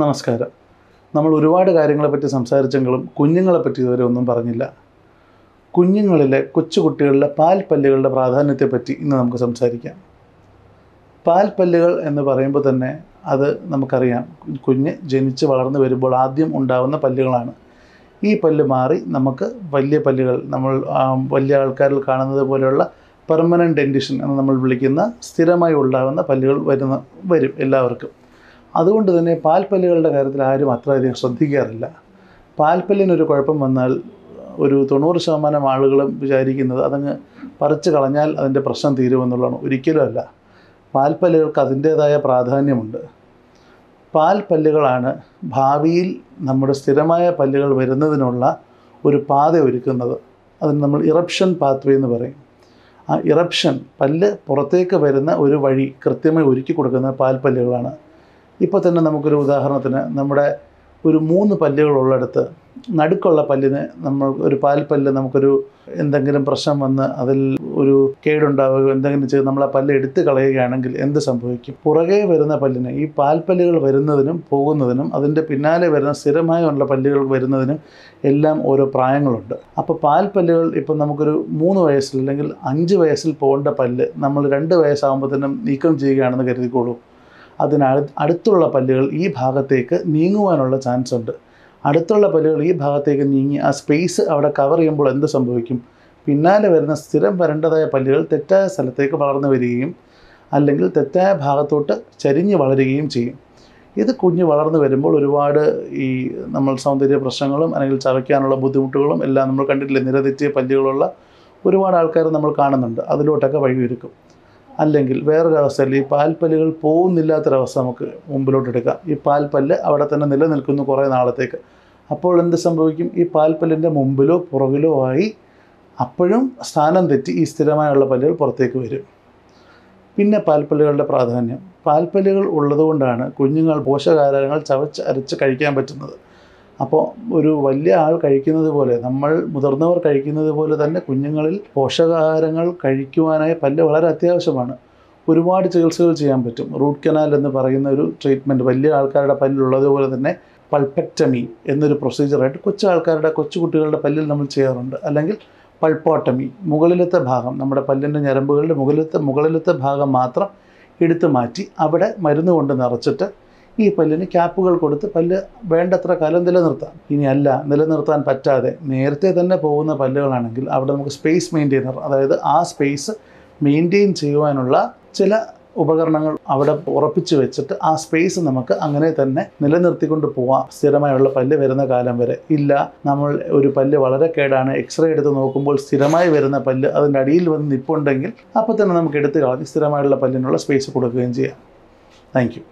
നമസ്കാരം. നമ്മൾ ഒരുപാട് കാര്യങ്ങളെപ്പറ്റി സംസാരിച്ചെങ്കിലും കുഞ്ഞുങ്ങളെപ്പറ്റി ഇതുവരെ ഒന്നും പറഞ്ഞില്ല. കുഞ്ഞുങ്ങളിലെ കൊച്ചുകുട്ടികളിലെ പാൽപ്പല്ലുകളുടെ പ്രാധാന്യത്തെപ്പറ്റി ഇന്ന് നമുക്ക് സംസാരിക്കാം. പാൽപ്പല്ലുകൾ എന്ന് പറയുമ്പോൾ തന്നെ അത് നമുക്കറിയാം, കുഞ്ഞ് ജനിച്ച് വളർന്നു വരുമ്പോൾ ആദ്യം ഉണ്ടാകുന്ന പല്ലുകളാണ്. ഈ പല്ല് മാറി നമുക്ക് വലിയ പല്ലുകൾ, നമ്മൾ വലിയ ആൾക്കാരിൽ കാണുന്നത് പോലെയുള്ള പെർമനൻറ്റ് ഡെൻറ്റിഷൻ എന്ന് നമ്മൾ വിളിക്കുന്ന സ്ഥിരമായി ഉണ്ടാകുന്ന പല്ലുകൾ വരും എല്ലാവർക്കും. അതുകൊണ്ട് തന്നെ പാൽപ്പല്ലുകളുടെ കാര്യത്തിൽ ആരും അത്രയധികം ശ്രദ്ധിക്കാറില്ല. പാൽപ്പല്ലിനൊരു കുഴപ്പം വന്നാൽ ഒരു 90% ആളുകളും വിചാരിക്കുന്നത് അതങ്ങ് പറിച്ച് കളഞ്ഞാൽ അതിൻ്റെ പ്രശ്നം തീരുമെന്നുള്ളതാണ്. ഒരിക്കലും അല്ല. പാൽപ്പല്ലുകൾക്ക് അതിൻ്റേതായ പ്രാധാന്യമുണ്ട്. പാൽപ്പല്ലുകളാണ് ഭാവിയിൽ നമ്മുടെ സ്ഥിരമായ പല്ലുകൾ വരുന്നതിനുള്ള ഒരു പാത ഒരുക്കുന്നത്. അതിന് നമ്മൾ ഇറപ്ഷൻ പാത്വേ എന്ന് പറയും. ആ ഇറപ്ഷൻ, പല്ല് പുറത്തേക്ക് വരുന്ന ഒരു വഴി കൃത്യമായി ഒരുക്കി കൊടുക്കുന്ന പാൽപ്പല്ലുകളാണ്. ഇപ്പോൾ തന്നെ നമുക്കൊരു ഉദാഹരണത്തിന്, നമ്മുടെ ഒരു 3 പല്ലുകളുള്ളിടത്ത് നടുക്കുള്ള പല്ലിന് നമ്മൾ ഒരു പാൽപ്പല്ല് നമുക്കൊരു എന്തെങ്കിലും പ്രശ്നം വന്ന് അതിൽ ഒരു കേടുണ്ടാവുകയോ എന്തെങ്കിലും ചെയ്ത് നമ്മൾ ആ പല്ല് എടുത്ത് കളയുകയാണെങ്കിൽ എന്ത് സംഭവിക്കും? പുറകെ വരുന്ന പല്ലിന്, ഈ പാൽപ്പല്ലുകൾ വരുന്നതിനും പോകുന്നതിനും അതിൻ്റെ പിന്നാലെ വരുന്ന സ്ഥിരമായുള്ള പല്ലുകൾ വരുന്നതിനും എല്ലാം ഓരോ പ്രായങ്ങളുണ്ട്. അപ്പോൾ പാൽപ്പല്ലുകൾ ഇപ്പം നമുക്കൊരു 3 വയസ്സിൽ അല്ലെങ്കിൽ 5 വയസ്സിൽ പോകേണ്ട പല്ല് നമ്മൾ 2 വയസ്സാകുമ്പോഴത്തേനും നീക്കം ചെയ്യുകയാണെന്ന് കരുതിക്കോളൂ. അടുത്തുള്ള പല്ലുകൾ ഈ ഭാഗത്തേക്ക് നീങ്ങുവാനുള്ള ചാൻസ് ഉണ്ട്. അടുത്തുള്ള പല്ലുകൾ ഈ ഭാഗത്തേക്ക് നീങ്ങി ആ സ്പേസ് അവിടെ കവർ ചെയ്യുമ്പോൾ എന്ത് സംഭവിക്കും? പിന്നാലെ വരുന്ന സ്ഥിരം വരേണ്ടതായ പല്ലുകൾ തെറ്റായ സ്ഥലത്തേക്ക് വളർന്നു വരികയും അല്ലെങ്കിൽ തെറ്റായ ഭാഗത്തോട്ട് ചരിഞ്ഞ് വളരുകയും ചെയ്യും. ഇത് കുഞ്ഞ് വളർന്നു വരുമ്പോൾ ഒരുപാട് ഈ നമ്മൾ സൗന്ദര്യ പ്രശ്നങ്ങളും അല്ലെങ്കിൽ ചവയ്ക്കാനുള്ള ബുദ്ധിമുട്ടുകളും എല്ലാം നമ്മൾ കണ്ടിട്ടില്ലേ? നിരതെറ്റിയ പല്ലുകളുള്ള ഒരുപാട് ആൾക്കാർ നമ്മൾ കാണുന്നുണ്ട്. അതിലോട്ടൊക്കെ വഴിയൊരുക്കും. അല്ലെങ്കിൽ വേറൊരവസ്ഥയിൽ ഈ പാൽപ്പല്ലുകൾ പോകുന്നില്ലാത്തൊരവസ്ഥ നമുക്ക് മുമ്പിലോട്ടെടുക്കാം. ഈ പാൽപ്പല്ല് അവിടെ തന്നെ നിലനിൽക്കുന്നു കുറേ നാളത്തേക്ക്. അപ്പോൾ എന്ത് സംഭവിക്കും? ഈ പാൽപ്പല്ലിൻ്റെ മുമ്പിലോ പുറകിലോ ആയി അപ്പോഴും സ്ഥാനം തെറ്റി ഈ സ്ഥിരമായുള്ള പല്ലുകൾ പുറത്തേക്ക് വരും. പിന്നെ പാൽപ്പല്ലുകളുടെ പ്രാധാന്യം. പാൽപ്പല്ലുകൾ ഉള്ളതുകൊണ്ടാണ് കുഞ്ഞുങ്ങൾ പോഷകാഹാരങ്ങൾ ചവച്ച് അരച്ച് കഴിക്കാൻ പറ്റുന്നത്. അപ്പോൾ ഒരു വലിയ ആൾ കഴിക്കുന്നത് പോലെ, നമ്മൾ മുതിർന്നവർ കഴിക്കുന്നത് പോലെ തന്നെ കുഞ്ഞുങ്ങളിൽ പോഷകാഹാരങ്ങൾ കഴിക്കുവാനായി പല്ല് വളരെ അത്യാവശ്യമാണ്. ഒരുപാട് ചികിത്സകൾ ചെയ്യാൻ പറ്റും. റൂട്ട് കനാൽ എന്ന് പറയുന്ന ഒരു ട്രീറ്റ്മെൻറ്റ് വലിയ ആൾക്കാരുടെ പല്ലിലുള്ളതുപോലെ തന്നെ പൾപ്പക്ടമി എന്നൊരു പ്രൊസീജിയറായിട്ട് കൊച്ചു കുട്ടികളുടെ പല്ലിൽ നമ്മൾ ചെയ്യാറുണ്ട്. അല്ലെങ്കിൽ പൾപ്പോട്ടമി, മുകളിലത്തെ ഭാഗം, നമ്മുടെ പല്ലിൻ്റെ ഞരമ്പുകളുടെ മുകളിലത്തെ ഭാഗം മാത്രം എടുത്തു മാറ്റി അവിടെ മരുന്ന് കൊണ്ട് നിറച്ചിട്ട് ഈ പല്ലിന് ക്യാപ്പുകൾ കൊടുത്ത് പല്ല് വേണ്ടത്ര കാലം നിലനിർത്താം. ഇനി അല്ല, നിലനിർത്താൻ പറ്റാതെ നേരത്തെ തന്നെ പോകുന്ന പല്ലുകളാണെങ്കിൽ അവിടെ നമുക്ക് സ്പേസ് മെയിൻറ്റെയിനർ, അതായത് ആ സ്പേസ് മെയിൻറ്റെയിൻ ചെയ്യുവാനുള്ള ചില ഉപകരണങ്ങൾ അവിടെ ഉറപ്പിച്ച് വെച്ചിട്ട് ആ സ്പേസ് നമുക്ക് അങ്ങനെ തന്നെ നിലനിർത്തിക്കൊണ്ട് പോവാം സ്ഥിരമായുള്ള പല്ല് വരുന്ന കാലം വരെ. ഇല്ല, നമ്മൾ ഒരു പല്ല് വളരെ കേടാണ്, എക്സ്റേ എടുത്ത് നോക്കുമ്പോൾ സ്ഥിരമായി വരുന്ന പല്ല് അതിൻ്റെ അടിയിൽ വന്ന് നിൽപ്പുണ്ടെങ്കിൽ അപ്പോൾ തന്നെ നമുക്ക് എടുത്ത് കളഞ്ഞ് സ്ഥിരമായുള്ള പല്ലിനുള്ള സ്പേസ് കൊടുക്കുകയും ചെയ്യാം. Thank you.